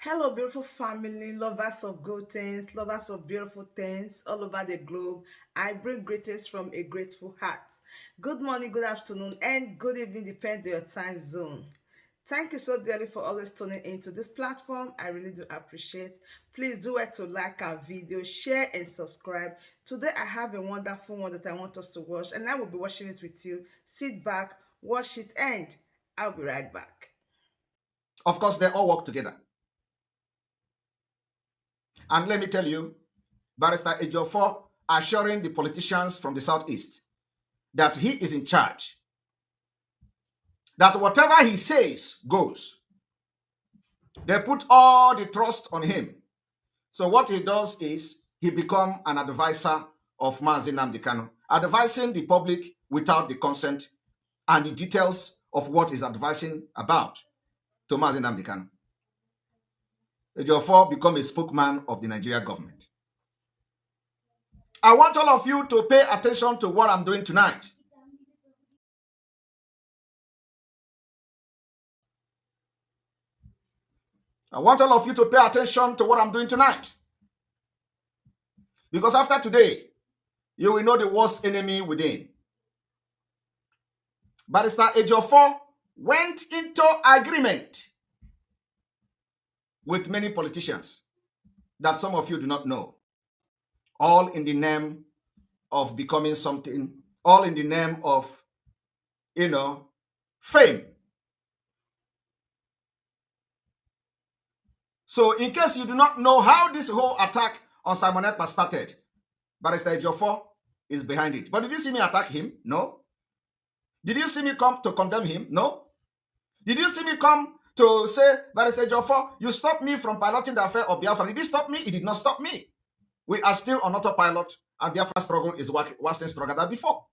Hello, beautiful family, lovers of good things, lovers of beautiful things all over the globe. I bring greetings from a grateful heart. Good morning, good afternoon, and good evening, depending on your time zone. Thank you so dearly for always tuning into this platform. I really do appreciate. Please do it to like our video, share, and subscribe. Today, I have a wonderful one that I want us to watch, and I will be watching it with you. Sit back, watch it, and I'll be right back. Of course, they all work together. And let me tell you, Barrister Ejiofor assuring the politicians from the Southeast that he is in charge, that whatever he says goes. They put all the trust on him. So what he does is he become an advisor of Mazi Nnamdi Kanu, advising the public without the consent and the details of what he's advising about to Mazi Nnamdi Kanu. Ejiofor become a spokesman of the Nigeria government. I want all of you to pay attention to what I'm doing tonight. I want all of you to pay attention to what I'm doing tonight. Because after today, you will know the worst enemy within. Barrister Ejiofor went into agreement with many politicians that some of you do not know, all in the name of becoming something, all in the name of, fame. So in case you do not know how this whole attack on Simon Ekpa started, Barrister Ejiofor is behind it. But did you see me attack him? No. Did you see me come to condemn him? No. Did you see me come to say, Barrister Ejiofor, you stopped me from piloting the affair of Biafra? Did it stop me? It did not stop me. We are still on autopilot, and Biafra struggle is worse than struggle than before.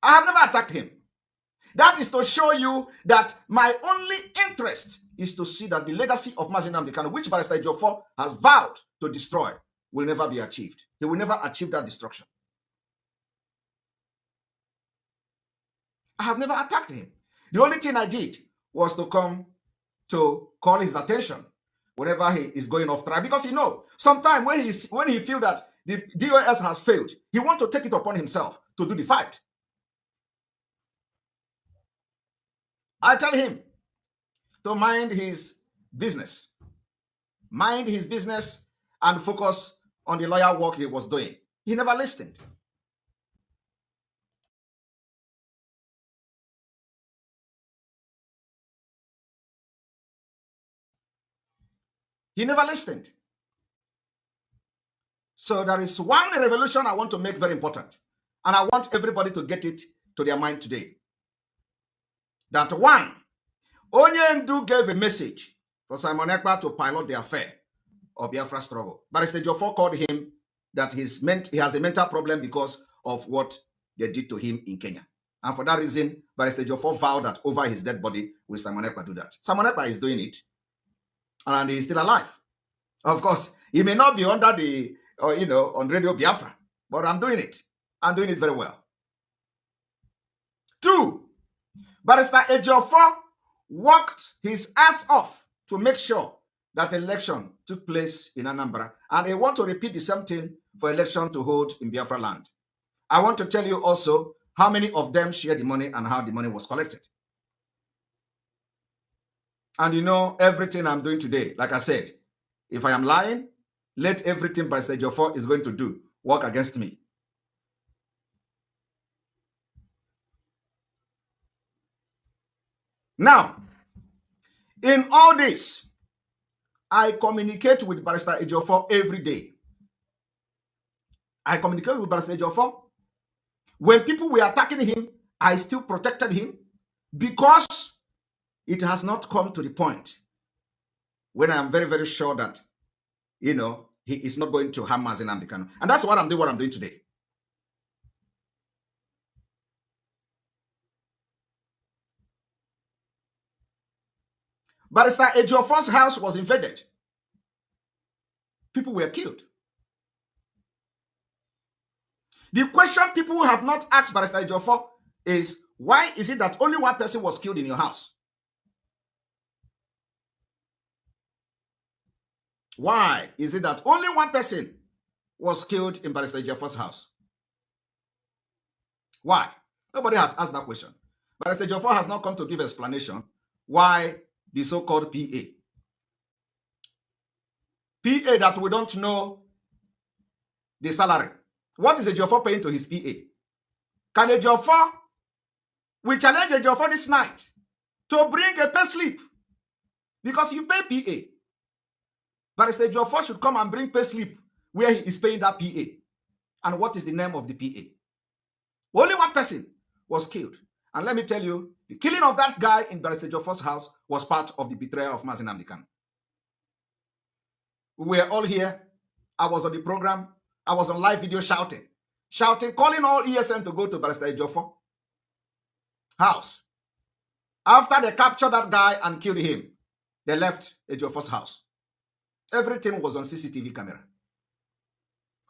I have never attacked him. That is to show you that my only interest is to see that the legacy of Mazi Nnamdi Kanu, which Barrister Ejiofor has vowed to destroy, will never be achieved. He will never achieve that destruction. I have never attacked him. The only thing I did was to come to call his attention whenever he is going off track, because sometimes when he feel that the DOS has failed, he wants to take it upon himself to do the fight. I tell him to mind his business. Mind his business and focus on the lawyer work he was doing. He never listened. He never listened. So there is one revolution I want to make very important. And I want everybody to get it to their mind today. That one, Onyendu gave a message for Simon Ekpa to pilot the affair of Biafra struggle. Barrister Ejiofor called him that he has a mental problem because of what they did to him in Kenya. And for that reason, Barrister Ejiofor vowed that over his dead body will Simon Ekpa do that. Simon Ekpa is doing it, and he's still alive. Of course, he may not be under the, on Radio Biafra, but I'm doing it. I'm doing it very well. Two, Barrister Ejiofor worked his ass off to make sure that election took place in Anambra, and he want to repeat the same thing for election to hold in Biafra land. I want to tell you also how many of them shared the money and how the money was collected. And everything I'm doing today, like I said, if I am lying, let everything Barrister Ejiofor is going to do work against me. Now, in all this, I communicate with Barrister Ejiofor every day. I communicate with Barrister Ejiofor. When people were attacking him, I still protected him because it has not come to the point when I am very, very sure that, he is not going to harm Mazi Nnamdi Kanu. And that's what I'm doing today. Barrister Ejiofor's house was invaded. People were killed. The question people have not asked Barrister Ejiofor is, why is it that only one person was killed in your house? Why is it that only one person was killed in Barrister Ejiofor's house? Why? Nobody has asked that question. Barrister Ejiofor has not come to give explanation why the so-called PA that we don't know the salary. What is Ejiofor paying to his PA? Can Ejiofor, we challenge Ejiofor this night to bring a pay slip because you pay PA. Barrister Ejiofor should come and bring pay slip where he is paying that PA. And what is the name of the PA? Only one person was killed. And let me tell you, the killing of that guy in Barrister Ejiofor's house was part of the betrayal of Mazi Nnamdi Kanu. We were all here. I was on the program. I was on live video shouting, calling all ESN to go to Barrister Ejiofor house. After they captured that guy and killed him, they left Ejiofor's house. Everything was on CCTV camera.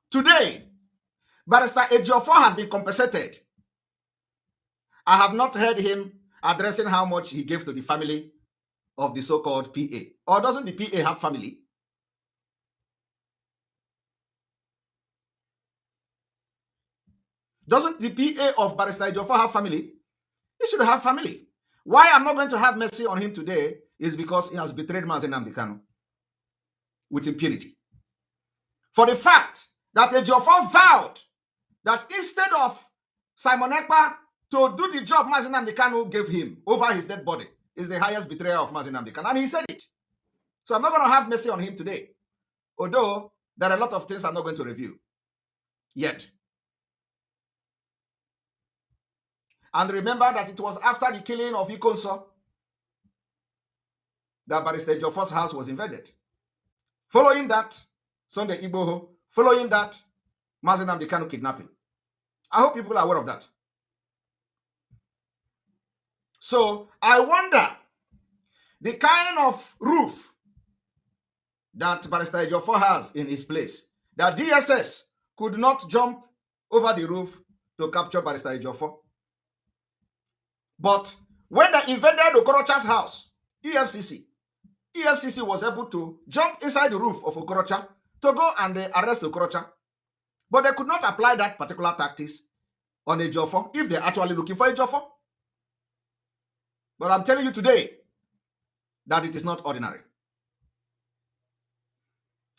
Today, Barrister Ejiofor has been compensated. I have not heard him addressing how much he gave to the family of the so-called PA. Or doesn't the PA have family? Doesn't the PA of Barrister Ejiofor have family? He should have family. Why I'm not going to have mercy on him today is because he has betrayed Mazi Nnamdi Kanu with impunity. For the fact that Ejiofor vowed that instead of Simon Ekpa to do the job Mazi Nnamdi Kanu gave him over his dead body is the highest betrayal of Mazi Nnamdi Kanu. And he said it. So I'm not going to have mercy on him today. Although there are a lot of things I'm not going to review yet. And remember that it was after the killing of Ikonso that Barrister Ejiofor's house was invaded. Following that, Sunday Igboho. Following that, Mazi Nnamdi Kanu kidnapping. I hope people are aware of that. So I wonder the kind of roof that Barrister Ejiofor has in his place, that DSS could not jump over the roof to capture Barrister Ejiofor. But when they invaded Okorocha's house, EFCC was able to jump inside the roof of Okorocha to go and arrest Okorocha. But they could not apply that particular tactics on Ejiofor if they're actually looking for Ejiofor. But I'm telling you today that it is not ordinary.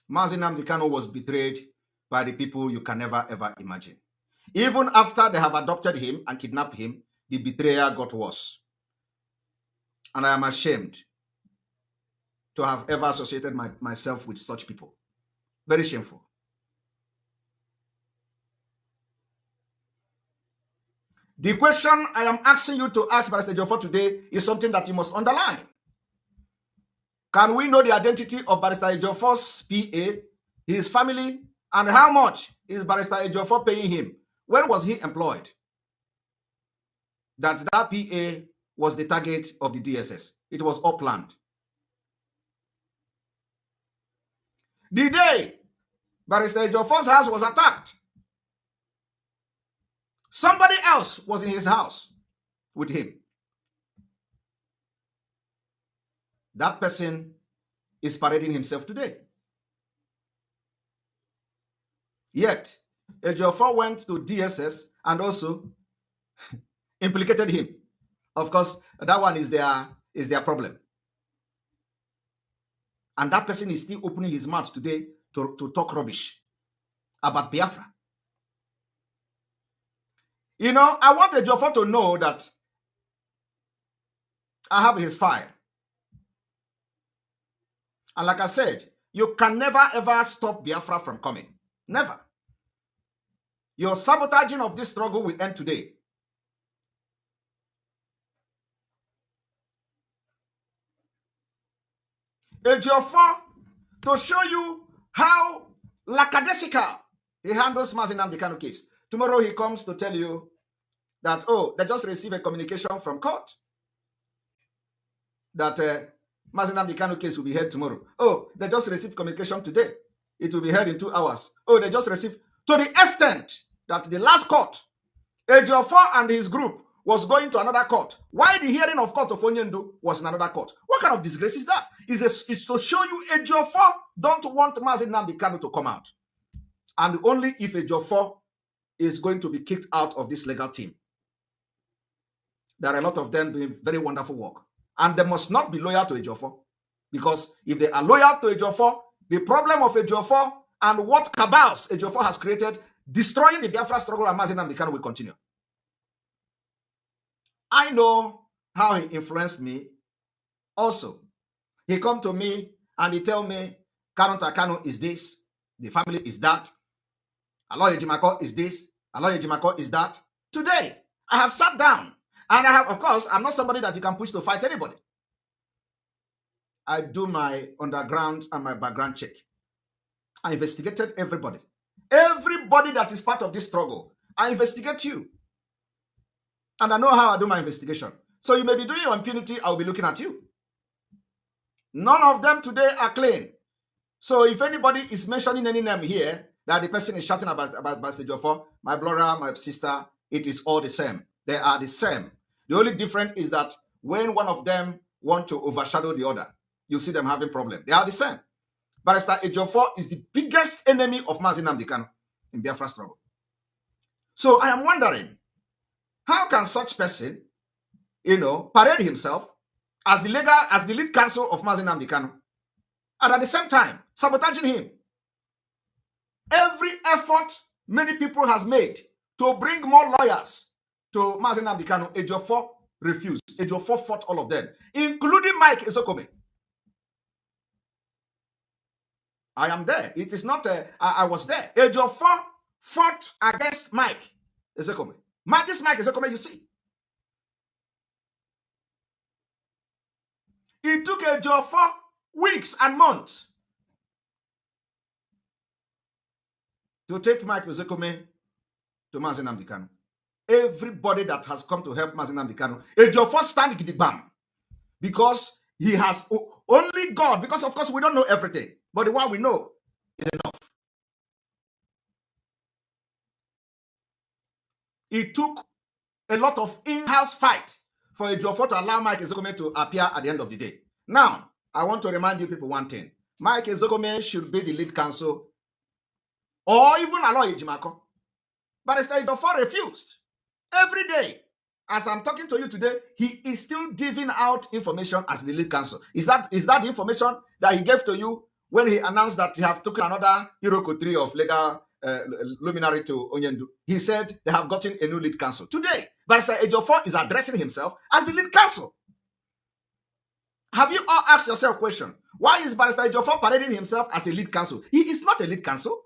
Mazi Nnamdi Kanu was betrayed by the people you can never ever imagine. Even after they have adopted him and kidnapped him, the betrayal got worse. And I am ashamed to have ever associated myself with such people. Very shameful. The question I am asking you to ask Barrister Ejiofor today is something that you must underline. Can we know the identity of Barrister Ejiofor's PA, his family, and how much is Barrister Ejiofor paying him? When was he employed? That PA was the target of the DSS. It was all planned. The day Barrister Ejiofor's house was attacked, somebody else was in his house with him. That person is parading himself today. Yet, Ejiofor went to DSS and also implicated him. Of course, that one is their problem. And that person is still opening his mouth today to talk rubbish about Biafra. You know, I want Ejiofor to know that I have his file. And like I said, you can never ever stop Biafra from coming. Never. Your sabotaging of this struggle will end today. Ejiofor, to show you how lackadaisical he handles Mazi Nnamdi Kanu case. Tomorrow he comes to tell you that, oh, they just received a communication from court that Mazi Nnamdi Kanu case will be heard tomorrow. Oh, they just received communication today. It will be heard in 2 hours. Oh, they just received, to the extent that the last court, Ejiofor and his group was going to another court. Why the hearing of court of Onyendu was in another court? What kind of disgrace is that? It's to show you Ejiofor don't want Mazi Nnamdi Kanu to come out. And only if Ejiofor is going to be kicked out of this legal team. There are a lot of them doing very wonderful work. And they must not be loyal to Ejiofor. Because if they are loyal to Ejiofor, the problem of Ejiofor and what cabals Ejiofor has created, destroying the Biafra struggle and Mazi Nnamdi Kanu will continue. I know how he influenced me. Also, he come to me and he tell me, Kanu is this, the family is that, Aloy Ejimako is this, Aloy Ejimako is that. Today, I have sat down and I have, of course, I'm not somebody that you can push to fight anybody. I do my underground and my background check. I investigated everybody. Everybody that is part of this struggle, I investigate you. And I know how I do my investigation. So you may be doing your impunity, I'll be looking at you. None of them today are clean. So if anybody is mentioning any name here, that the person is shouting about Ejiofor, my brother, my sister, it is all the same. They are the same. The only difference is that when one of them want to overshadow the other, you see them having problem. They are the same. Barrister Ejiofor is the biggest enemy of Mazi Nnamdi Kanu in Biafra struggle. So I am wondering, how can such person, parade himself as the lead counsel of Mazi Nnamdi Kanu, and at the same time sabotaging him? Every effort many people has made to bring more lawyers to Mazi Nnamdi Kanu, Ejiofor refused. Ejiofor fought all of them, including Mike Ezokome. I am there. It is not, I was there. Ejiofor fought against Mike Ezokome. This Mike Ezokome, you see. It took Ejiofor weeks and months to take Mike Ezokome to Mazi Nnamdi Kanu. Everybody that has come to help Mazi Nnamdi Kanu, Ejiofor stand gidigam, because he has only God, because of course we don't know everything, but the one we know is enough. It took a lot of in-house fight for Ejiofor to allow Mike Ezokome to appear at the end of the day. Now, I want to remind you people one thing. Mike Ezokome should be the lead counsel, or even Aloy Ejimako. But Ejiofor refused. Every day, as I'm talking to you today, he is still giving out information as the lead counsel. Is that the information that he gave to you when he announced that he have taken another Iroko 3 of legal luminary to Onyendu? He said they have gotten a new lead counsel. Today, Barrister Ejiofor is addressing himself as the lead counsel. Have you all asked yourself a question? Why is Barrister Ejiofor parading himself as a lead counsel? He is not a lead counsel.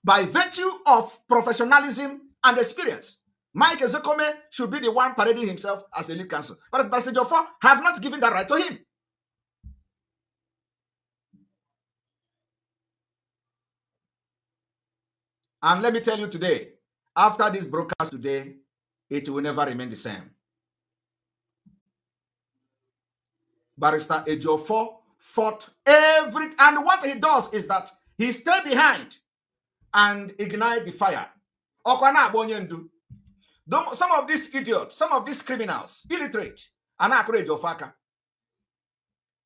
By virtue of professionalism and experience, Mike Ezokome should be the one parading himself as a lead counsel. But Barrister Ejiofor have not given that right to him. And let me tell you today, after this broadcast today, it will never remain the same. Barrister Ejiofor fought everything, and what he does is that he stay behind and ignite the fire. Some of these idiots, some of these criminals, illiterate, and Ejiofor.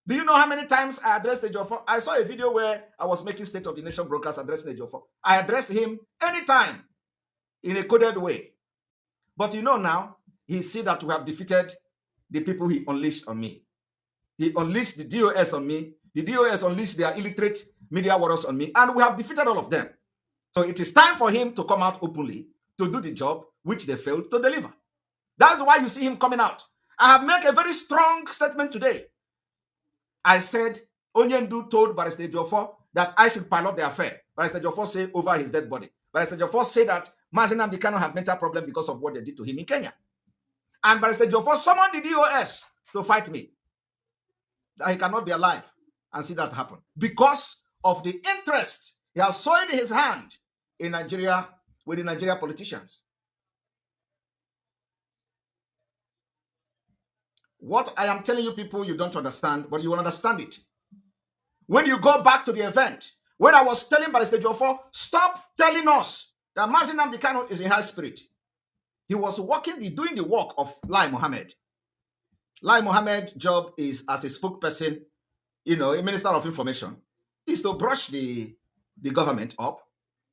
Do you know how many times I addressed Ejiofor? I saw a video where I was making State of the Nation broadcast addressing Ejiofor. I addressed him anytime in a coded way. But now, he see that we have defeated the people he unleashed on me. He unleashed the DOS on me. The DOS unleashed their illiterate media warriors on me. And we have defeated all of them. So it is time for him to come out openly to do the job which they failed to deliver. That's why you see him coming out. I have made a very strong statement today. I said, Onyendu told Barrister Ejiofor that I should pilot the affair. Barrister Ejiofor said over his dead body. Barrister Ejiofor said that Mazi Nnamdi Kanu have mental problem because of what they did to him in Kenya. And Barrister Ejiofor summoned the DOS to fight me. He cannot be alive and see that happen because of the interest he has soiled his hand in Nigeria with the Nigerian politicians. What I am telling you people, you don't understand, but you will understand it. When you go back to the event, when I was telling Barrister Ejiofor, stop telling us that Mazi Nnamdi Kanu is in high spirit. He was doing the work of Lai Mohammed. Lai Mohammed's job is as a spokesperson, a minister of information, is to brush the government up,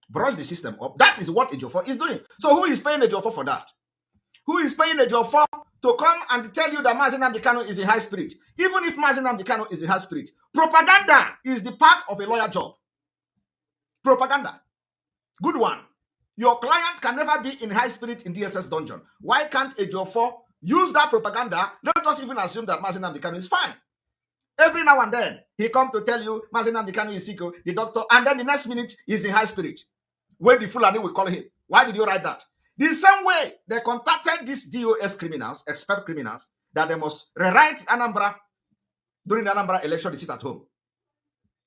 brush the system up. That is what Ejiofor is doing. So who is paying Ejiofor for that? Who is paying Ejiofor to come and tell you that Mazi Nnamdi Kanu is in high spirit? Even if Mazi Nnamdi Kanu is in high spirit, propaganda is the part of a lawyer job. Propaganda. Good one. Your client can never be in high spirit in DSS dungeon. Why can't Ejiofor use that propaganda? Let us even assume that Mazi Nnamdi Kanu is fine. Every now and then, he come to tell you Mazi Nnamdi Kanu is sick, the doctor, and then the next minute, he's in high spirit. When the Fulani will call him. Why did you write that? The same way they contacted these DOS criminals, expert criminals, that they must rewrite Anambra during the Anambra election, they sit at home.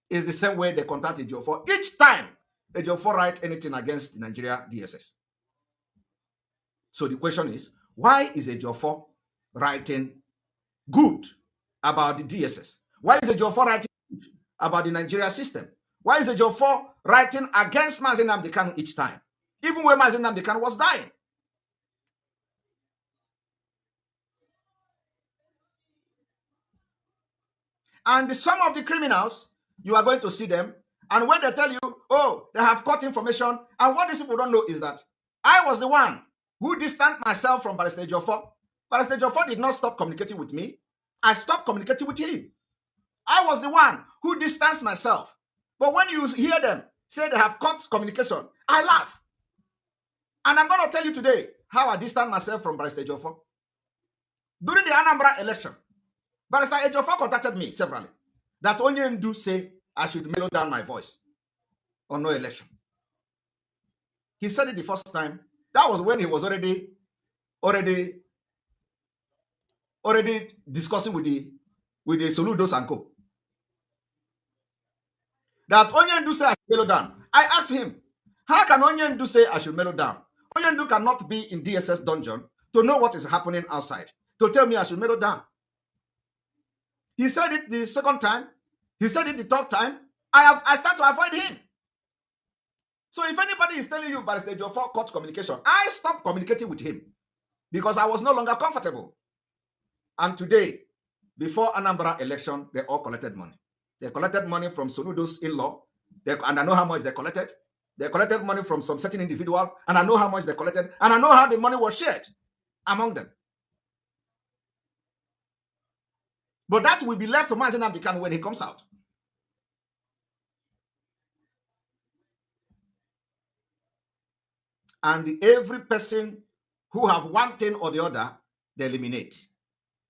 Is the same way they contacted Ejiofor. Each time Ejiofor write anything against the Nigeria DSS. So the question is, why is Ejiofor writing good about the DSS? Why is Ejiofor writing good about the Nigeria system? Why is Ejiofor writing against Mazi Nnamdi Kanu each time? Even when Mazi Nnamdi Kanu was dying. And some of the criminals, you are going to see them, and when they tell you, oh, they have caught information, and what these people don't know is that I was the one who distanced myself from Barrister Ejiofor. Barrister Ejiofor did not stop communicating with me. I stopped communicating with him. I was the one who distanced myself. But when you hear them say they have cut communication, I laugh. And I'm going to tell you today how I distanced myself from Barrister Ejiofor. During the Anambra election, Barrister Ejiofor contacted me severally that Onyendu say I should mellow down my voice on no election. He said it the first time. That was when he was already discussing with the Soludos and Co. That Onyendu say I should mellow down. I asked him, how can Onyendu say I should mellow down? Onyendu cannot be in DSS dungeon to know what is happening outside, to tell me I should mellow down. He said it the second time. He said it the third time. I start to avoid him. So if anybody is telling you Barrister Ejiofor cut communication, I stopped communicating with him because I was no longer comfortable. And today, before Anambra election, they all collected money. They collected money from Soludo's in-law, and I know how much they collected. They collected money from some certain individual, and I know how much they collected, and I know how the money was shared among them. But that will be left for Mazi Nnamdi Kanu when he comes out. And every person who have one thing or the other, they eliminate.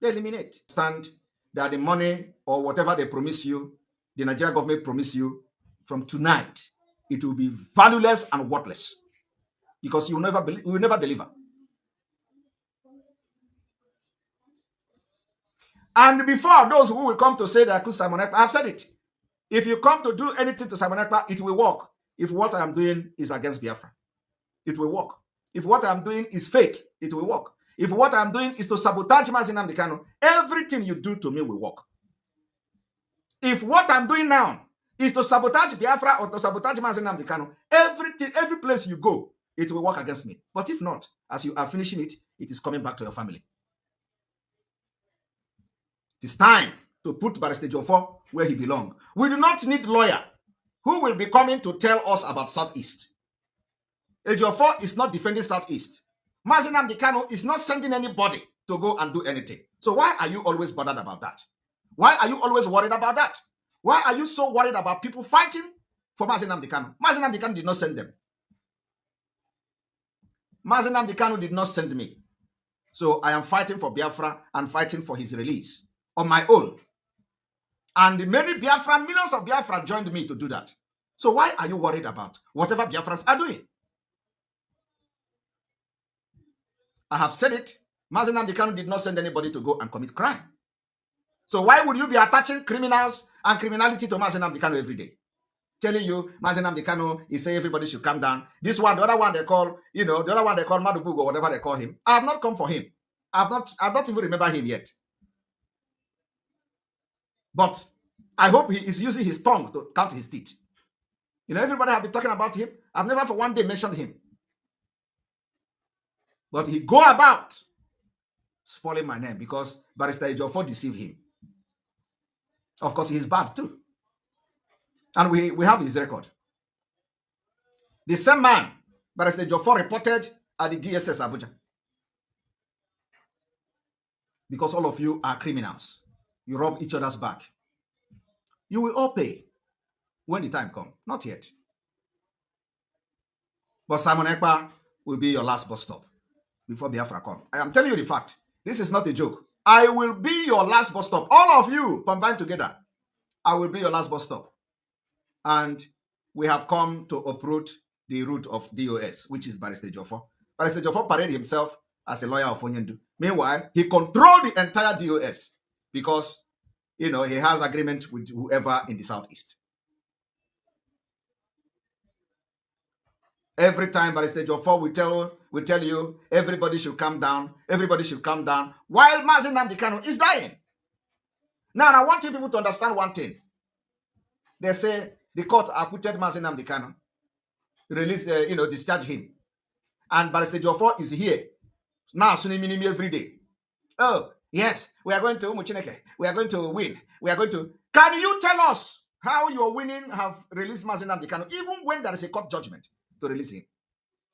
They eliminate. Stand that the money or whatever they promise you, the Nigerian government promise you, from tonight, it will be valueless and worthless because you will never deliver. And before those who will come to say that accuse Simon Ekpa, I've said it. If you come to do anything to Simon Ekpa, it will work. If what I am doing is against Biafra, it will work. If what I am doing is fake, it will work. If what I am doing is to sabotage Mazi Nnamdi Kanu, everything you do to me will work. If what I'm doing now is to sabotage Biafra or to sabotage Mazi Nnamdi Kanu, every place you go, it will work against me. But if not, as you are finishing it, it is coming back to your family. It is time to put Barrister Ejiofor where he belongs. We do not need lawyer who will be coming to tell us about Southeast. Ejiofor is not defending Southeast. Mazi Nnamdi Kanu is not sending anybody to go and do anything. So why are you always bothered about that? Why are you always worried about that? Why are you so worried about people fighting for Mazi Nnamdi Kanu? Mazi Nnamdi Kanu did not send them. Mazi Nnamdi Kanu did not send me. So I am fighting for Biafra and fighting for his release on my own. And many Biafra, millions of Biafra joined me to do that. So why are you worried about whatever Biafrans are doing? I have said it. Mazi Nnamdi Kanu did not send anybody to go and commit crime. So why would you be attaching criminals and criminality to Mazi Nnamdi Kanu every day? Telling you Mazi Nnamdi Kanu is saying everybody should calm down. This one, the other one they call, Madubugo or whatever they call him. I have not come for him. I don't even remember him yet. But I hope he is using his tongue to count his teeth. Everybody have been talking about him. I've never for one day mentioned him. But he go about spoiling my name because Barrister Ejiofor deceived him. Of course, he's bad too. And we have his record. The same man, Barrister Ejiofor, reported at the DSS Abuja. Because all of you are criminals. You rob each other's back. You will all pay when the time comes. Not yet. But Simon Ekpa will be your last bus stop before Biafra comes. I am telling you the fact. This is not a joke. I will be your last bus stop. All of you combined together. I will be your last bus stop. And we have come to uproot the root of DOS, which is Barrister Ejiofor. Barrister Ejiofor paraded himself as a lawyer of Onyendu. Meanwhile, he controlled the entire DOS because, he has agreement with whoever in the Southeast. Every time Barrister Ejiofor will tell you, everybody should calm down, everybody should calm down, while Mazi Nnamdi Kanu is dying. Now, I want you people to understand one thing. They say the court acquitted Mazi Nnamdi Kanu, discharge him. And Barrister Ejiofor is here. Now, Sunimini every day. Oh, yes, we are going to Umuchineke. We are going to win. We are going to... Can you tell us how your winning have released Mazi Nnamdi Kanu, even when there is a court judgment to release him?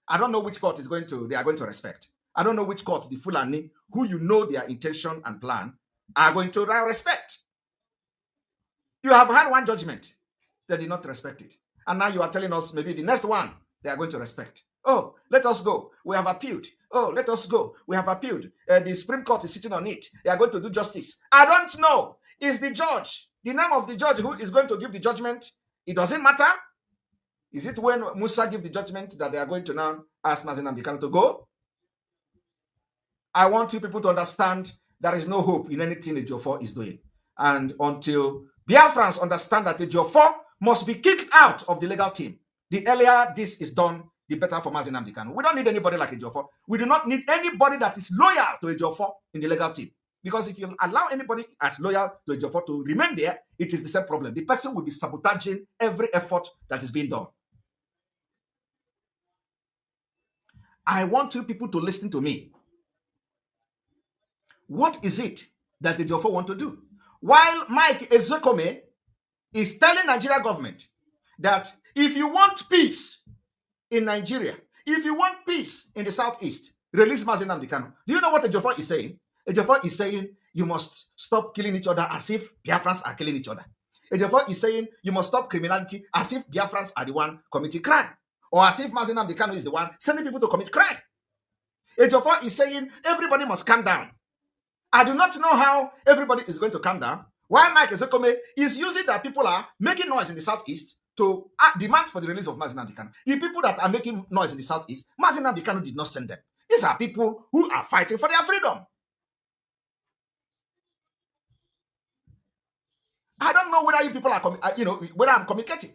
I don't know which court they are going to respect. I don't know which court the Fulani, who you know their intention and plan, are going to respect. You have had one judgment. They did not respect it. And now you are telling us maybe the next one they are going to respect. Oh, let us go. We have appealed. Oh, let us go. We have appealed. The Supreme Court is sitting on it. They are going to do justice. I don't know. Is the judge, the name of the judge who is going to give the judgment, it doesn't matter? Is it when Musa give the judgment that they are going to now ask Mazi Nnamdi Kanu to go? I want you people to understand there is no hope in anything Ejiofor is doing. And until Biafrans understand that Ejiofor must be kicked out of the legal team, the earlier this is done, the better for Mazi Nnamdi Kanu. We don't need anybody like Ejiofor. We do not need anybody that is loyal to Ejiofor in the legal team. Because if you allow anybody as loyal to Ejiofor to remain there, it is the same problem. The person will be sabotaging every effort that is being done. I want you people to listen to me. What is it that Ejiofor want to do? While Mike Ezekome is telling Nigeria government that if you want peace in Nigeria, if you want peace in the Southeast, release Mazi Nnamdi Kanu. Do you know what Ejiofor is saying? Ejiofor is saying you must stop killing each other as if Biafrans are killing each other. Ejiofor is saying you must stop criminality as if Biafrans are the one committing crime, or as if Mazi Nnamdi Kanu is the one sending people to commit crime. Ejiofor is saying everybody must calm down. I do not know how everybody is going to calm down, while Mike Ezekome is using that people are making noise in the Southeast to demand for the release of Mazi Nnamdi Kanu. The people that are making noise in the Southeast, Mazi Nnamdi Kanu did not send them. These are people who are fighting for their freedom. I don't know whether you people are, whether I'm communicating.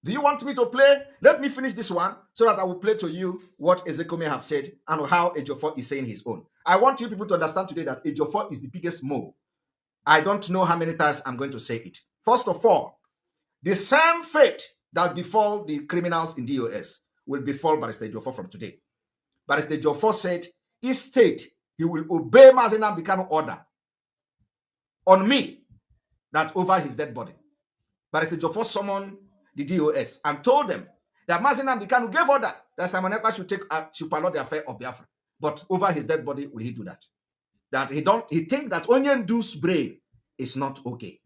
Do you want me to play? Let me finish this one so that I will play to you what Ezekome have said and how Ejiofor is saying his own. I want you people to understand today that Ejiofor is the biggest mole. I don't know how many times I'm going to say it. First of all, the same fate that befall the criminals in DOS will befall Barrister Ejiofor from today. Barrister Ejiofor said he state he will obey Mazi Nnamdi Kanu order on me that over his dead body. Barrister Ejiofor summoned the DOS and told them that Mazi Nnamdi Kanu gave order that Simon Ekpa should pilot the affair of Biafra. But over his dead body, will he do that? That he think that Onyendu's brain is not okay.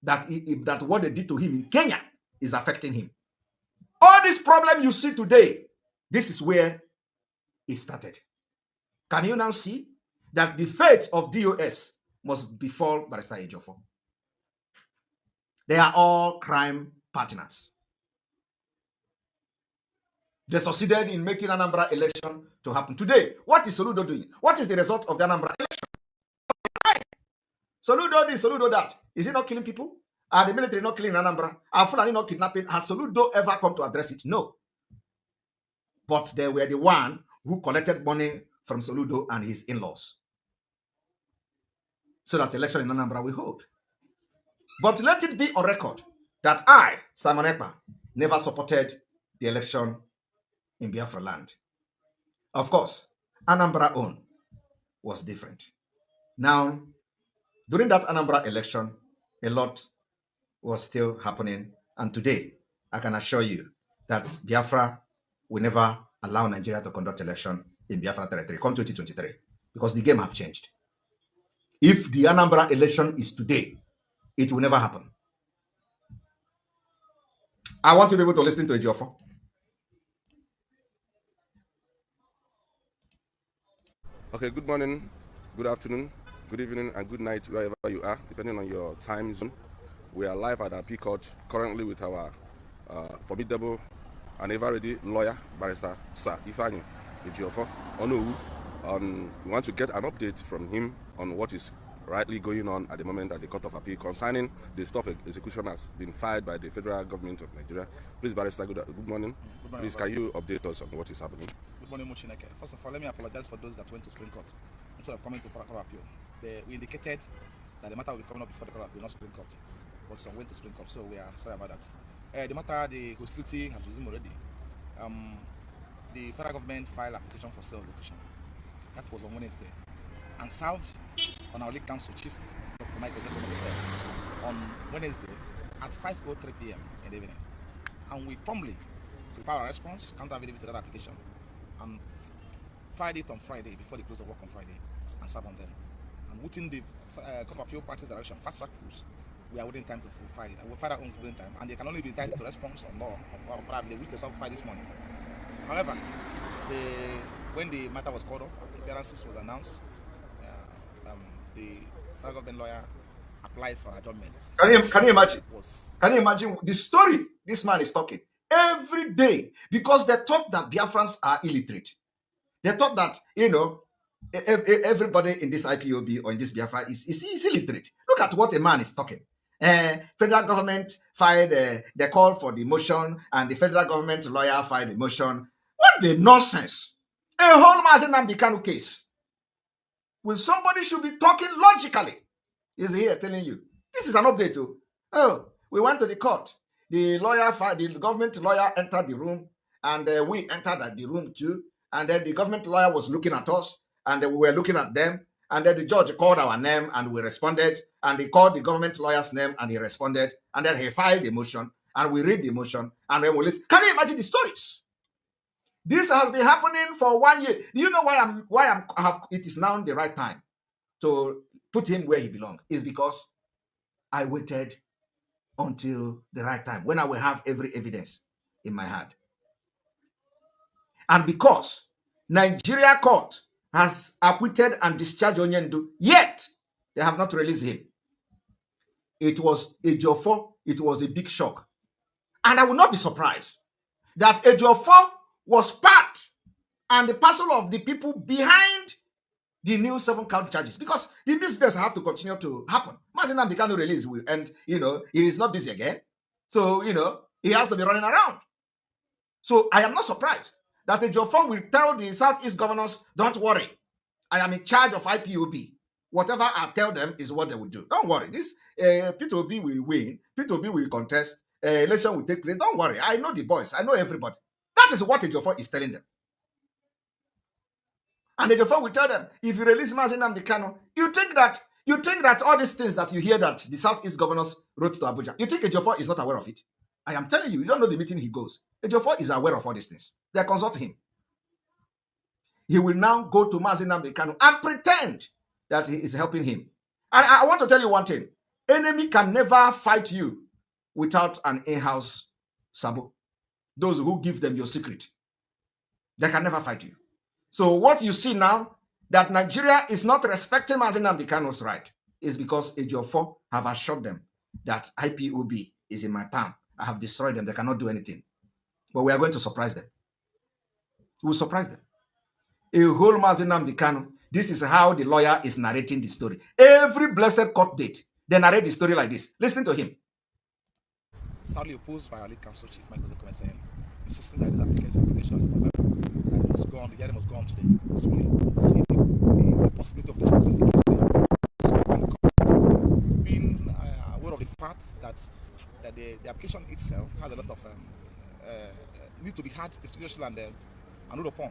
That what they did to him in Kenya is affecting him. All this problem you see today, this is where it started. Can you now see that the fate of DOS must befall Barrister Ejiofor? They are all crime partners. They succeeded in making Anambra election to happen. Today, what is Soludo doing? What is the result of the Anambra election? Soludo this, Soludo that. Is he not killing people? Are the military not killing Anambra? Are Fulani not kidnapping? Has Soludo ever come to address it? No. But they were the one who collected money from Soludo and his in-laws, so that election in Anambra will hold. But let it be on record that I, Simon Ekpa, never supported the election in Biafra land. Of course, Anambra own was different. Now, during that Anambra election, a lot was still happening. And today, I can assure you that Biafra will never allow Nigeria to conduct election in Biafra territory come 2023 because the game have changed. If the Anambra election is today, it will never happen. I want to be able to listen to Ejiofor. Okay, good morning, good afternoon, good evening, and good night wherever you are, depending on your time zone. We are live at our P Court currently with our formidable and ever ready lawyer, barrister Sir Ifeanyi Ejiofor Onu. We want to get an update from him on what is rightly going on at the moment at the Court of Appeal concerning the stuff execution has been filed by the federal government of Nigeria. Please, barrister, good morning. Good morning, Please, can you update us on what is happening? Good morning, Mushineke. First of all, let me apologize for those that went to Supreme Court instead of coming to Court of Appeal. We indicated that the matter will be coming up before the Court of Appeal, not Supreme Court. But some went to Supreme Court, so we are sorry about that. The matter, the hostility has resumed already. The federal government filed application for sale execution. That was on Wednesday. And South, on our league council chief, Dr. Michael said on Wednesday at 5:03 p.m. in the evening. And we promptly prepare a response, counter affidavit to that application, and filed it on Friday before the close of work on Friday and serve on them. And within the Court of Appeal practice direction, fast track rules, we are within time to file it. We will file our own within time, and they can only be entitled to response on law or probably which they filed this morning. However, when the matter was called up, appearances was announced, the federal government lawyer applied for adjournment. Can you imagine? Can you imagine the story this man is talking every day? Because they thought that Biafrans are illiterate. They thought that, everybody in this IPOB or in this Biafra is illiterate. Look at what a man is talking. Federal government filed the call for the motion, and the federal government lawyer filed the motion. What the nonsense! A whole Mazen Nnamdi Kanu case. Well, somebody should be talking logically. He's here telling you. This is an update too. Oh, we went to the court. The government lawyer entered the room, and we entered the room too. And then the government lawyer was looking at us, and we were looking at them. And then the judge called our name, and we responded. And he called the government lawyer's name, and he responded. And then he filed the motion, and we read the motion, and then we listen. Can you imagine the stories? This has been happening for 1 year. Do you know why it is now the right time to put him where he belongs? Is because I waited until the right time when I will have every evidence in my hand. And because Nigeria court has acquitted and discharged Onyendu, yet they have not released him. It was Ejiofor. It was a big shock. And I will not be surprised that Ejiofor was part and the parcel of the people behind the new 7 count charges, because the business have to continue to happen. Mazen Nnamdi Kanu release will end, he is not busy again. So, he has to be running around. So I am not surprised that Ejiofor will tell the Southeast governors, don't worry, I am in charge of IPOB. Whatever I tell them is what they will do. Don't worry, this P2B will win, P2B will contest, election will take place. Don't worry, I know the boys, I know everybody. That is what Ejiofor is telling them. And Ejiofor will tell them, if you release Mazen Nnamdi Kanu, you think that all these things that you hear that the Southeast governors wrote to Abuja, you think Ejiofor is not aware of it? I am telling you, you don't know the meeting he goes. Ejiofor is aware of all these things. They consult him. He will now go to Mazen Nnamdi Kanu and pretend that he is helping him. And I want to tell you one thing. Enemy can never fight you without an in-house sabo. Those who give them your secret, they can never fight you. So what you see now, that Nigeria is not respecting Mazen Nnamdi Kanu's right, is because Ejiofor have assured them that IPOB is in my palm. I have destroyed them. They cannot do anything. But we are going to surprise them. We will surprise them. A whole Mazen Nnamdi Kanu. This is how the lawyer is narrating the story. Every blessed court date, they narrate the story like this. Listen to him. Stoutly opposed by our lead counsel chief Michael saying, insisting that this application is not valid, that it must go on, the hearing must go on today, this morning, see the possibility of disposing the case today. So, being aware of the fact that the application itself has a lot of need to be had, expeditiously and ruled upon.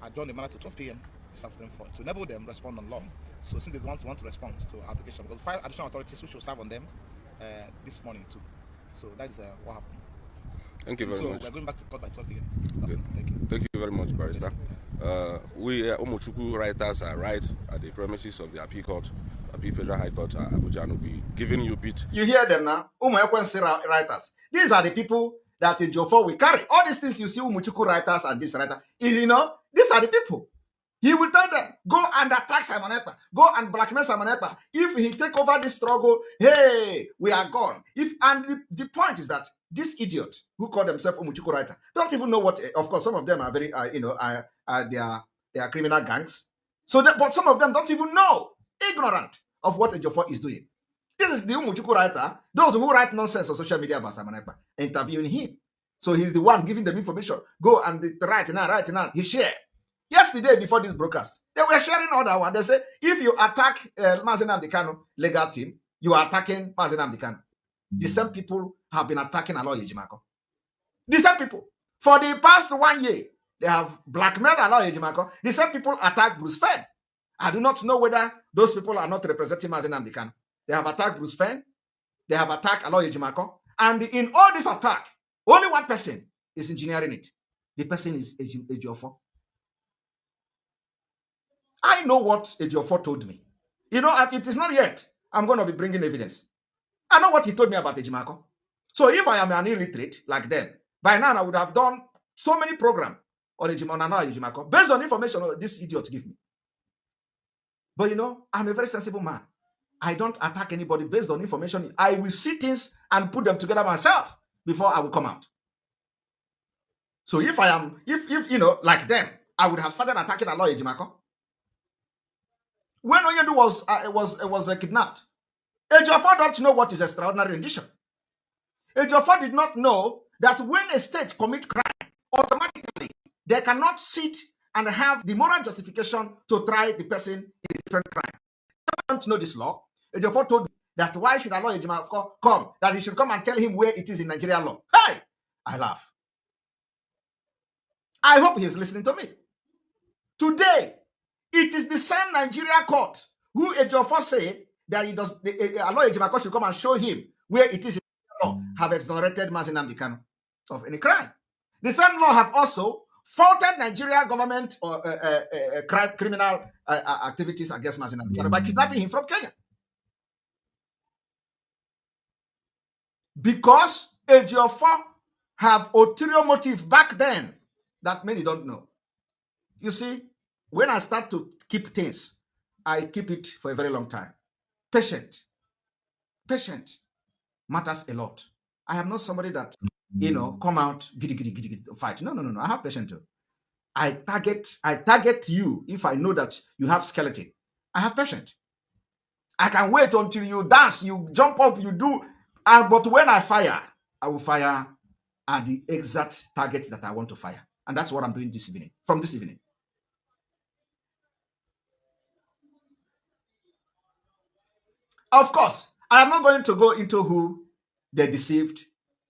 adjourn the matter to 12 p.m. this afternoon to enable them respond on law. So since they want to respond to our application, because 5 additional authorities which will serve on them this morning too. So that is what happened. Thank you very much. So we're going back to court by 12 p.m. Good. Thank you. Thank you very much, Barrister. We Umuchuku writers are right at the premises of the Appeal Court, Appeal Federal High Court, Abuja, and will be giving you bit. You hear them now? Writers. These are the people that Ejiofor will carry. All these things you see, Umuchuku writers and this writer, these are the people. He will tell them, go and attack Simon Ekpa. Go and blackmail Simon Ekpa. If he take over this struggle, hey, we are gone. The point is that this idiot who call themselves Umuchuku writer don't even know what. Of course, some of them are very, they are criminal gangs. But some of them don't even know, ignorant of what Ejiofor is doing. This is the Umuchuku writer, those who write nonsense on social media about Simon Ekpa, interviewing him. So he's the one giving them information. Go and write now. He share. Yesterday, before this broadcast, they were sharing other one. They say, if you attack Mazi Nnamdi Kanu legal team, you are attacking Mazi Nnamdi Kanu. The same people have been attacking Aloy Ejimakor. The same people. For the past 1 year, they have blackmailed Aloy Ejimakor. The same people attack Bruce Fenn. I do not know whether those people are not representing Mazi Nnamdi Kanu. They have attacked Bruce Fenn. They have attacked Aloy Ejimakor. And in all this attack, only one person is engineering it. The person is Ejiofor. I know what Ejiofor told me. It is not yet. I'm going to be bringing evidence. I know what he told me about Ejimakor. So if I am an illiterate like them, by now I would have done so many programs on Ejimakor based on information this idiot give me. But I'm a very sensible man. I don't attack anybody based on information. I will see things and put them together myself before I will come out. So if like them, I would have started attacking Aloy Ejimakor. When Onyendu was kidnapped, Ejiofor don't know what is extraordinary rendition. Ejiofor did not know that when a state commits crime, automatically they cannot sit and have the moral justification to try the person in a different crime. Ejiofor don't know this law. Ejiofor told me that why should Aloy Ejimakor come? That he should come and tell him where it is in Nigerian law. Hey! I laugh. I hope he is listening to me. Today, it is the same Nigeria court who Ejiofor said that Aloy Ejimakor should come and show him where it is in the law have exonerated Mazi Nnamdi Kanu of any crime. The same law have also faulted Nigeria government or criminal activities against Mazi Nnamdi Kanu by kidnapping him from Kenya. Because Ejiofor have ulterior motive back then that many don't know. You see, when I start to keep things, I keep it for a very long time. Patient matters a lot. I am not somebody that, come out, giddy, fight. No. I have patience too. I target you if I know that you have skeleton. I have patience. I can wait until you dance, you jump up, you do. But when I fire, I will fire at the exact target that I want to fire. And that's what I'm doing this evening, from this evening. Of course, I am not going to go into who they deceived,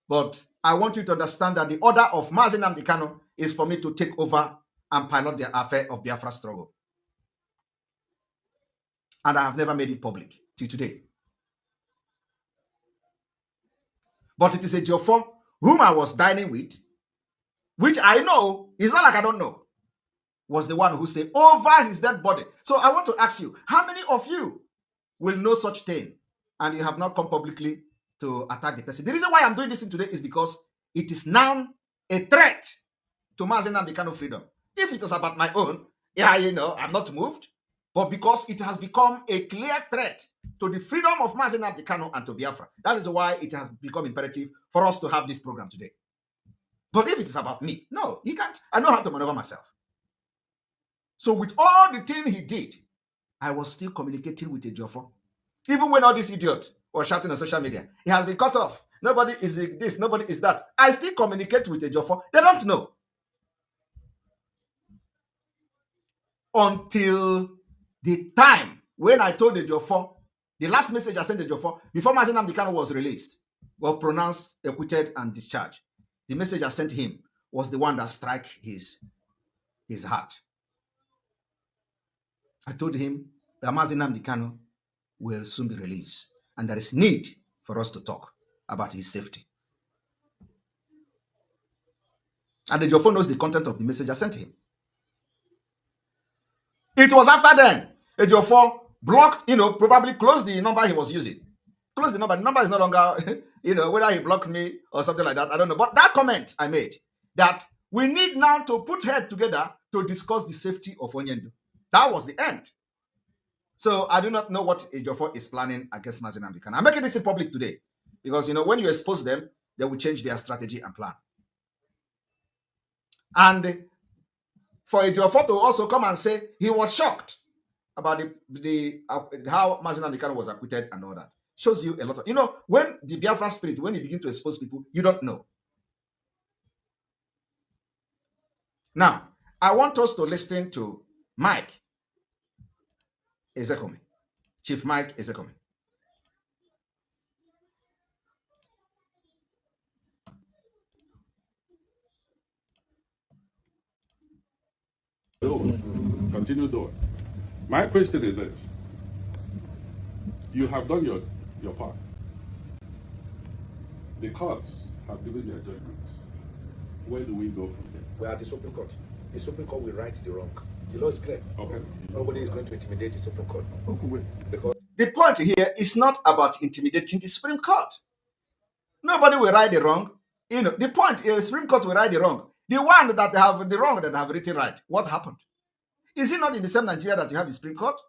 but I want you to understand that the order of Mazi Nnamdi Kanu is for me to take over and pilot the affair of Biafra struggle. And I have never made it public till today. But it is Ejiofor whom I was dining with, which I know, it's not like I don't know, was the one who said over his dead body. So I want to ask you, how many of you will know such thing and you have not come publicly to attack the person? The reason why I'm doing this today is because it is now a threat to Mazi Nnamdi Kanu freedom. If it was about my own, I'm not moved. But because it has become a clear threat to the freedom of Mazi Nnamdi Kanu and to Biafra. That is why it has become imperative for us to have this program today. But if it is about me, no, he can't. I know how to maneuver myself. So with all the things he did, I was still communicating with Ejiofor. Even when all this idiot was shouting on social media, he has been cut off. Nobody is this, nobody is that. I still communicate with Ejiofor. They don't know. Until the time when I told Ejiofor, the last message I sent Ejiofor, before Mazi Nnamdi Kanu was released, was pronounced acquitted and discharged. The message I sent him was the one that struck his heart. I told him that Mazi Nnamdi Kanu will soon be released, and there is need for us to talk about his safety. And Ejiofor knows the content of the message I sent him. It was after then Ejiofor blocked, probably closed the number he was using. Close the number. The number is no longer, whether he blocked me or something like that. I don't know. But that comment I made, that we need now to put heads together to discuss the safety of Onyendu. That was the end. So I do not know what Ejiofor is planning against Mazi Nnamdi Kanu. I'm making this in public today because, when you expose them, they will change their strategy and plan. And for Ejiofor to also come and say he was shocked about how Mazi Nnamdi Kanu was acquitted and all that, shows you a lot of, when the Biafra spirit, when you begin to expose people, you don't know. Now, I want us to listen to Mike Ezekome, Chief Mike Ezekome. Continue doing. My question is this. You have done your part. The courts have given their judgments. Where do we go from there? We are at the Supreme Court. The Supreme Court will right the wrong. The law is clear. Okay. Nobody is going to intimidate the Supreme Court. Because the point here is not about intimidating the Supreme Court. Nobody will right the wrong. The point is Supreme Court will right the wrong. The one that have the wrong that have written right. What happened? Is it not in the same Nigeria that you have the Supreme Court?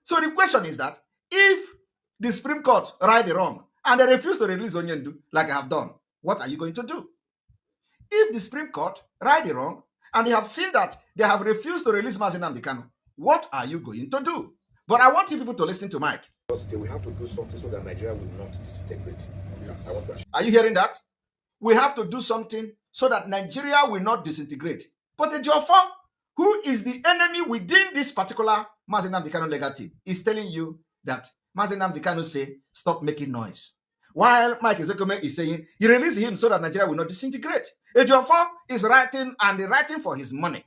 So the question is that if the Supreme Court right the wrong and they refuse to release Onyendu like I have done, what are you going to do? If the Supreme Court right the wrong and they have seen that they have refused to release Mazi Nnamdi Kanu, what are you going to do? But I want you people to listen to Mike. we have to do something so that Nigeria will not disintegrate. I want to Are you hearing that? We have to do something so that Nigeria will not disintegrate. But Ejiofor, who is the enemy within this particular Mazi Nnamdi Kanu legal team, is telling you that Mazi Nnamdi Kanu say, stop making noise. While Mike Ezekome is saying, he released him so that Nigeria will not disintegrate. Ejiofor is writing for his money.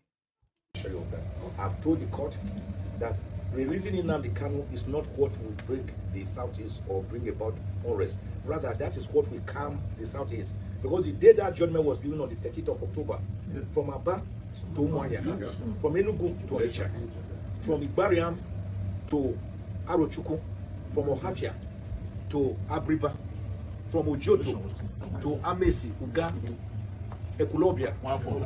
show you that. I've told the court that releasing Nnamdi Kanu is not what will break the Southeast or bring about unrest. Rather, that is what will calm the Southeast. Because the day that judgment was given on the 30th of October, from Aba to Umuahia, from Enugu to Onitsha, from Igbariam to Arochukwu, from Ohafia to Abriba, from Ojoto to Amesi, Uga, Ekulobia, from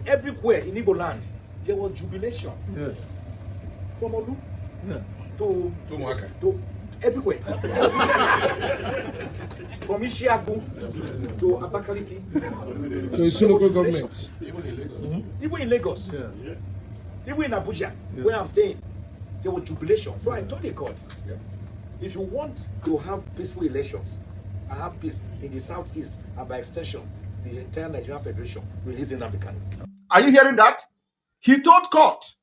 everywhere in Igbo land, there was jubilation. Yes. From Olu to everywhere. From Ishiagu to Abakaliki. So it's local government. Even in Lagos, even in Abuja, where I'm staying, there was jubilation. So I told the court, if you want to have peaceful elections and have peace in the Southeast and by extension, the entire Nigerian Federation, releasing Nnamdi Kanu. Are you hearing that? He told court,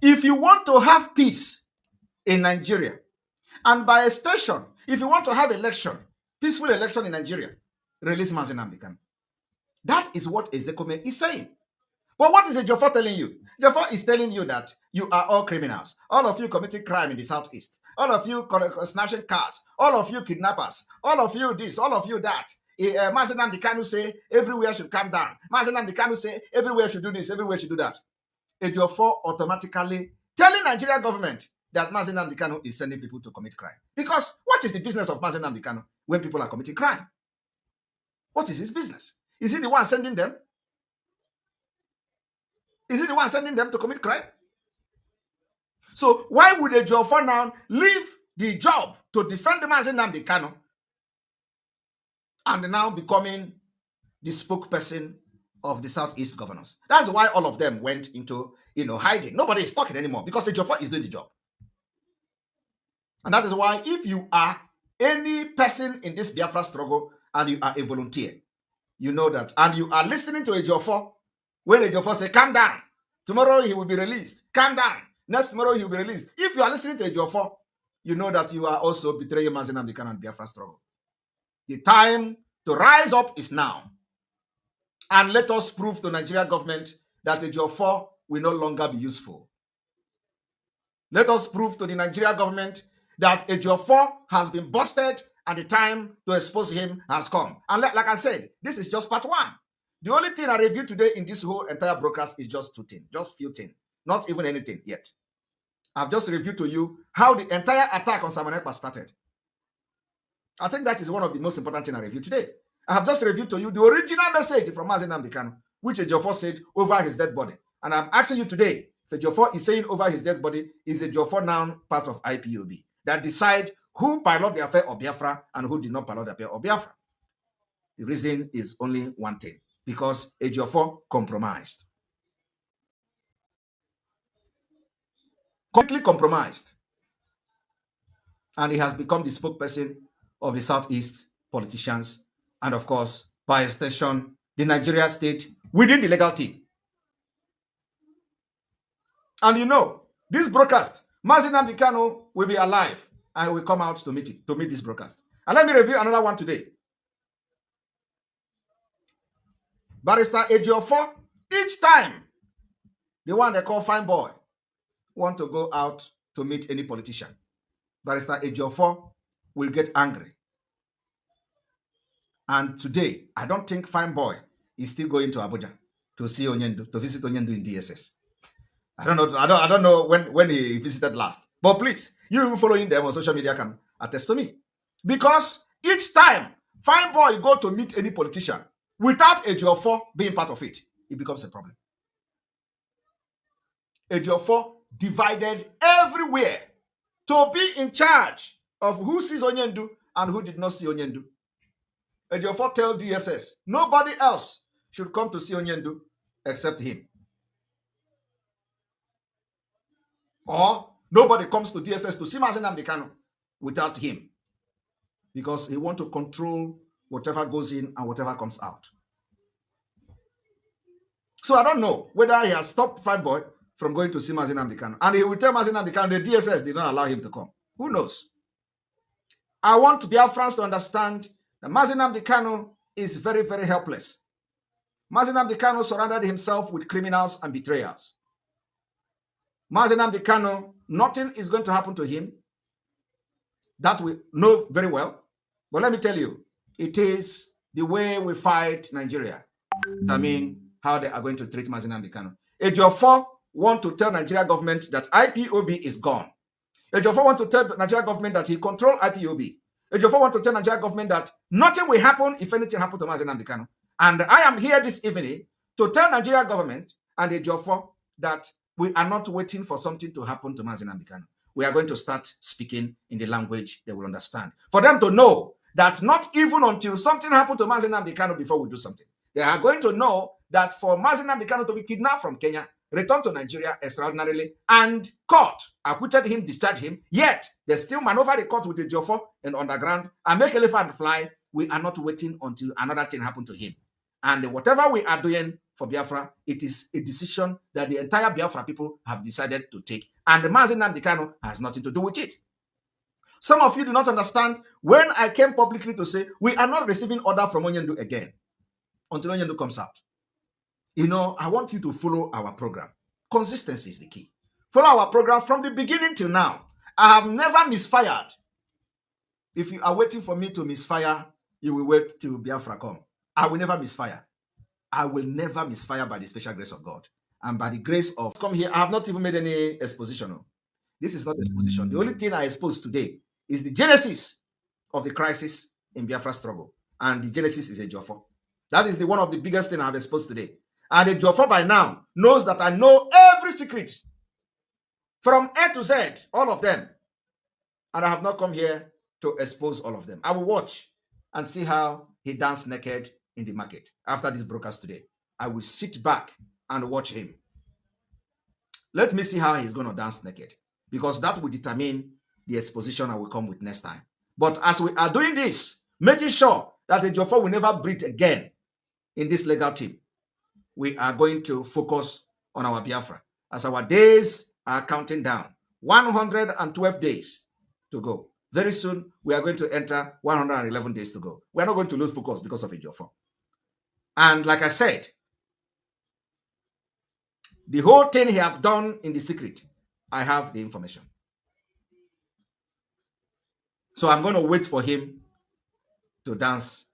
if you want to have peace in Nigeria, and by extension, if you want to have election, peaceful election in Nigeria, release Mazi Nnamdi Kanu. That is what Ezekome is saying. But what is Ejiofor telling you? Ejiofor is telling you that you are all criminals. All of you committing crime in the Southeast. All of you snatching cars. All of you kidnappers. All of you this. All of you that. Mazi Nnamdi Kanu say everywhere should come down. Mazi Nnamdi Kanu say everywhere should do this. Everywhere should do that. Ejiofor automatically telling Nigerian government that Mazi Nnamdi Kanu is sending people to commit crime. Because what is the business of Mazi Nnamdi Kanu when people are committing crime? What is his business? Is he the one sending them? Is he the one sending them to commit crime? So why would Ejiofor now leave the job to defend Mazi Nnamdi Kanu and now becoming the spokesperson of the Southeast governors? That's why all of them went into hiding. Nobody is talking anymore because Ejiofor is doing the job. And that is why if you are any person in this Biafra struggle and you are a volunteer, you know that, and you are listening to Ejiofor, when Ejiofor say, calm down, tomorrow he will be released, calm down, next tomorrow he will be released. If you are listening to Ejiofor, you know that you are also betraying Mazi Nnamdi Kanu and Biafra struggle. The time to rise up is now. And let us prove to the Nigerian government that Ejiofor will no longer be useful. Let us prove to the Nigerian government that Ejiofor has been busted and the time to expose him has come. And like I said, this is just part one. The only thing I reviewed today in this whole entire broadcast is just two things, just few things, not even anything yet. I've just reviewed to you how the entire attack on Simon Ekpa started. I think that is one of the most important things I reviewed today. I have just reviewed to you the original message from Mazi Nnamdi Kanu, which Ejiofor said over his dead body. And I'm asking you today, if Ejiofor is saying over his dead body, is Ejiofor now part of IPOB that decide who pilot the affair of Biafra and who did not pilot the affair of Biafra? The reason is only one thing, because Ejiofor compromised. Completely compromised. And he has become the spokesperson of the Southeast politicians and, of course, by extension, the Nigeria state within the legal team. And you know, this broadcast, Mazi Nnamdi Kanu will be alive and will come out to meet this broadcast. And let me review another one today. Barrister Ejiofor, each time the one they call fine boy want to go out to meet any politician, Barrister Ejiofor will get angry. And today, I don't think fine boy is still going to Abuja to see Onyendu, to visit Onyendu in DSS. I don't know. I don't know when he visited last. But please, you following them on social media can attest to me. Because each time fine boy go to meet any politician without Ejiofor being part of it, it becomes a problem. Ejiofor divided everywhere to be in charge of who sees Onyendu and who did not see Onyendu. Ejiofor tell DSS, nobody else should come to see Onyendu except him. Or nobody comes to DSS to see Mazi Nnamdi Kanu without him. Because he wants to control whatever goes in and whatever comes out. So I don't know whether he has stopped Fine Boy from going to see Mazi Nnamdi Kanu. And he will tell Mazi Nnamdi Kanu the DSS did not allow him to come. Who knows? I want Biafrans to understand that Mazi Nnamdi Kanu is very, very helpless. Mazi Nnamdi Kanu surrounded himself with criminals and betrayers. Mazi Nnamdi Kanu, nothing is going to happen to him. That we know very well. But let me tell you, it is the way we fight Nigeria. I mean, how they are going to treat Mazi Nnamdi Kanu. Ejiofor want to tell Nigeria government that IPOB is gone. Ejiofor want to tell Nigeria government that he control IPOB. Ejiofor want to tell Nigeria government that nothing will happen if anything happens to Mazi Nnamdi Kanu. And I am here this evening to tell Nigeria government and Ejiofor that we are not waiting for something to happen to Mazi Nnamdi Kanu. We are going to start speaking in the language they will understand. For them to know that not even until something happened to Mazi Nnamdi Kanu before we do something. They are going to know that for Mazi Nnamdi Kanu to be kidnapped from Kenya, returned to Nigeria extraordinarily, and court acquitted him, discharged him, yet they still maneuver the court with Ejiofor and underground and make elephant fly. We are not waiting until another thing happened to him. And whatever we are doing for Biafra, it is a decision that the entire Biafra people have decided to take. And the Mazi Nnamdi Kanu has nothing to do with it. Some of you do not understand when I came publicly to say we are not receiving order from Onyendu again until Onyendu comes out. You know, I want you to follow our program. Consistency is the key. Follow our program from the beginning till now. I have never misfired. If you are waiting for me to misfire, you will wait till Biafra come. I will never misfire. I will never misfire by the special grace of God. And by the grace of come here, I have not even made any exposition. This is not exposition. The only thing I expose today is the genesis of the crisis in Biafra struggle. And the genesis is Ejiofor. That is the one of the biggest thing I have exposed today. And Ejiofor by now knows that I know every secret from A to Z, all of them. And I have not come here to expose all of them. I will watch and see how he danced naked in the market after this broadcast today. I will sit back and watch him. Let me see how he's going to dance naked, because that will determine the exposition I will come with next time. But as we are doing this, making sure that Ejiofor will never breathe again in this legal team, we are going to focus on our Biafra as our days are counting down. 112 days to go. Very soon, we are going to enter 111 days to go. We are not going to lose focus because of Ejiofor. And like I said, the whole thing he have done in the secret, I have the information. So I'm going to wait for him to dance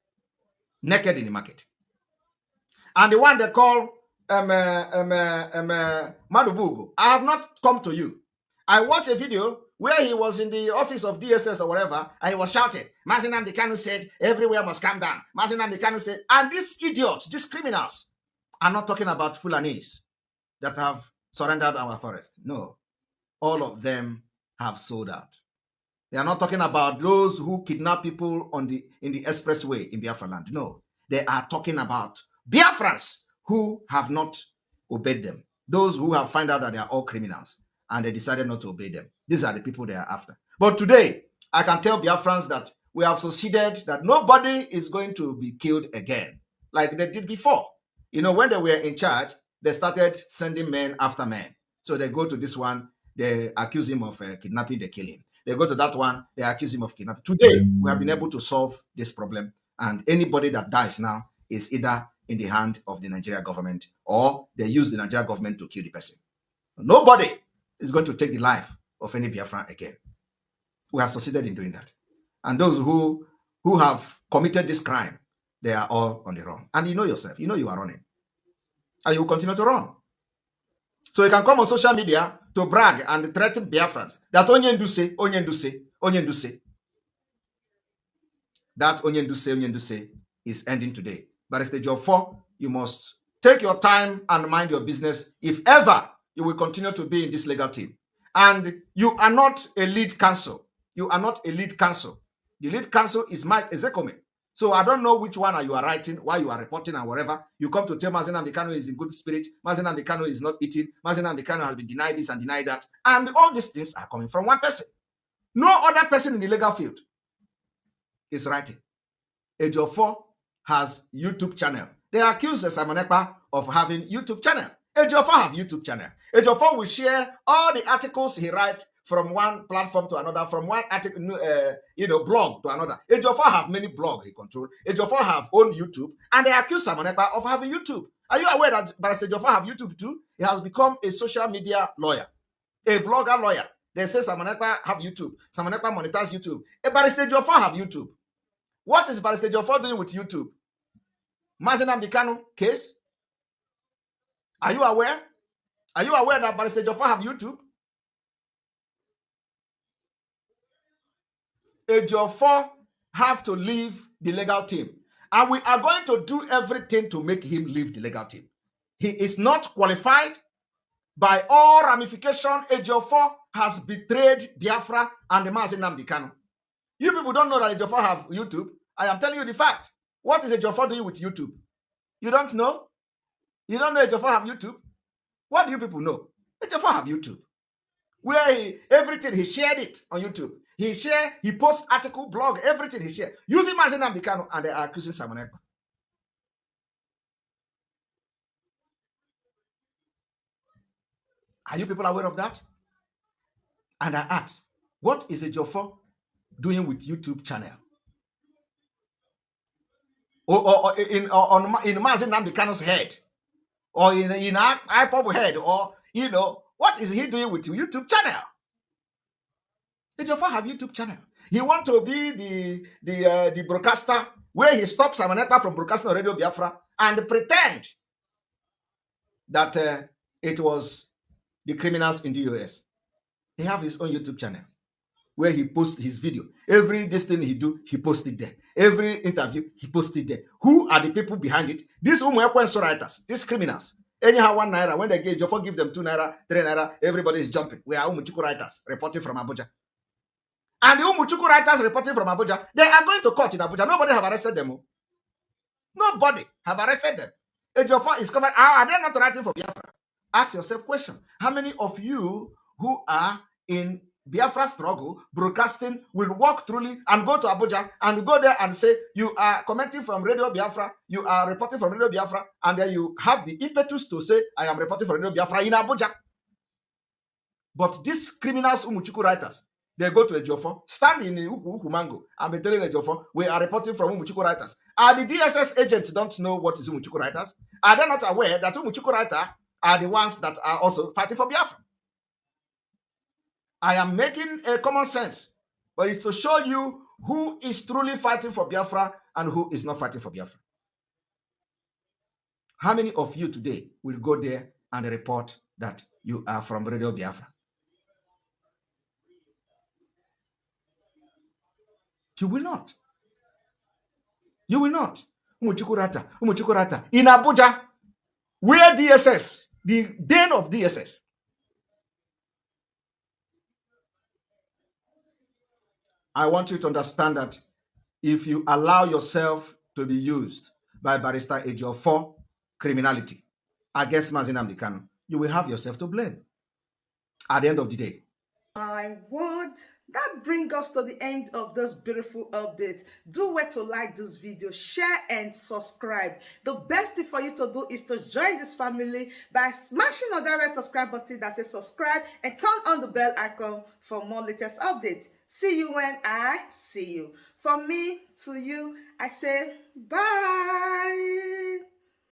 naked in the market. And the one they call Madubugu, I have not come to you. I watched a video where he was in the office of DSS or whatever, and he was shouting, Mazi Nnamdi Kanu said, everywhere must calm down. Mazi Nnamdi Kanu said, and these idiots, these criminals, are not talking about Fulanese that have surrendered our forest. No, all of them have sold out. They are not talking about those who kidnap people in the expressway in Biafra land. No, they are talking about Biafrans who have not obeyed them. Those who have found out that they are all criminals and they decided not to obey them. These are the people they are after. But today, I can tell Biafrans that we have succeeded, that nobody is going to be killed again like they did before. You know, when they were in charge, they started sending men after men. So they go to this one, they accuse him of kidnapping, they kill him. They go to that one, they accuse him of kidnapping. Today, we have been able to solve this problem, and anybody that dies now is either in the hand of the Nigeria government or they use the Nigeria government to kill the person. Nobody is going to take the life of any Biafran again. We have succeeded in doing that. And those who have committed this crime, they are all on the run. And you know yourself, you know you are running. And you will continue to run. So you can come on social media to brag and threaten Biafrans that Onyenduse. That Onyenduse is ending today. But as the Ejiofor, you must take your time and mind your business if ever you will continue to be in this legal team. And you are not a lead counsel. You are not a lead counsel. The lead counsel is Mike Ezekome. So I don't know which one you are writing, why you are reporting and whatever. You come to tell Mazi Nnamdi Kanu is in good spirit. Mazi Nnamdi Kanu is not eating. Mazi Nnamdi Kanu has been denied this and denied that. And all these things are coming from one person. No other person in the legal field is writing. Ejiofor has YouTube channel. They accuse Simon Ekpa of having YouTube channel. Ejiofor have YouTube channel. Ejiofor will share all the articles he writes from one platform to another, from one article, blog to another. Ejiofor have many blogs he control. Ejiofor have own YouTube, and they accuse Simon Ekpa of having YouTube. Are you aware that Barrister Ejiofor have YouTube too? He has become a social media lawyer, a blogger lawyer. They say Simon Ekpa have YouTube. Simon Ekpa monitors YouTube. Barrister Ejiofor have YouTube. What is Barrister Ejiofor doing with YouTube? Mazi Nnamdi Kanu case? Are you aware? Are you aware that Barrister Ejiofor have YouTube? Ejiofor have to leave the legal team. And we are going to do everything to make him leave the legal team. He is not qualified. By all ramification, Ejiofor has betrayed Biafra and the Mazi Nnamdi Kanu. You people don't know that Ejiofor have YouTube. I am telling you the fact. What is Ejiofor doing with YouTube? You don't know? You don't know Ejiofor have YouTube? What do you people know? Ejiofor have YouTube. Where everything, he shared it on YouTube. He posts article, blog, everything he shared. Using Mazi Nnamdi Kanu, and they are accusing Simon Ekpa. Are you people aware of that? And I ask, what is Ejiofor doing with YouTube channel? Or in Mazi Nnamdi Kanu's head? Or in iPop head? Or, what is he doing with YouTube channel? Ejiofor have YouTube channel. He want to be the broadcaster where he stops Simon Ekpa from broadcasting on Radio Biafra and pretend that it was the criminals in the US. He have his own YouTube channel where he posts his video. Every thing he do, he posts it there. Every interview, he posts it there. Who are the people behind it? These Umwekwenso writers, these criminals. Anyhow, 1 naira, when they get Ejiofor, give them 2 naira, 3 naira, everybody is jumping. We are Umuchuku writers reporting from Abuja. And the Umuchuku writers reporting from Abuja, they are going to court in Abuja. Nobody have arrested them. Nobody have arrested them. Ejiofor is covered. Are they not writing for Biafra? Ask yourself question. How many of you who are in Biafra struggle, broadcasting, will walk truly and go to Abuja and go there and say, you are commenting from Radio Biafra, you are reporting from Radio Biafra, and then you have the impetus to say, I am reporting from Radio Biafra in Abuja. But these criminals, Umuchuku writers, They go to Ejiofor, stand in Uku Mango, and be telling Ejiofor, we are reporting from Umuchuku writers. Are the DSS agents don't know what is Umuchuku writers? Are they not aware that Umuchuku writers are the ones that are also fighting for Biafra? I am making a common sense, but it's to show you who is truly fighting for Biafra and who is not fighting for Biafra. How many of you today will go there and report that you are from Radio Biafra? You will not. You will not. Umuchukurata. In Abuja, where DSS, the den of DSS, I want you to understand that if you allow yourself to be used by Barrister Ejiofor for criminality against Mazinam Kanu, you will have yourself to blame at the end of the day. My word, that brings us to the end of this beautiful update. Do where to like this video, share and subscribe. The best thing for you to do is to join this family by smashing on that red subscribe button that says subscribe and turn on the bell icon for more latest updates. See you when I see you. From me to you, I say bye.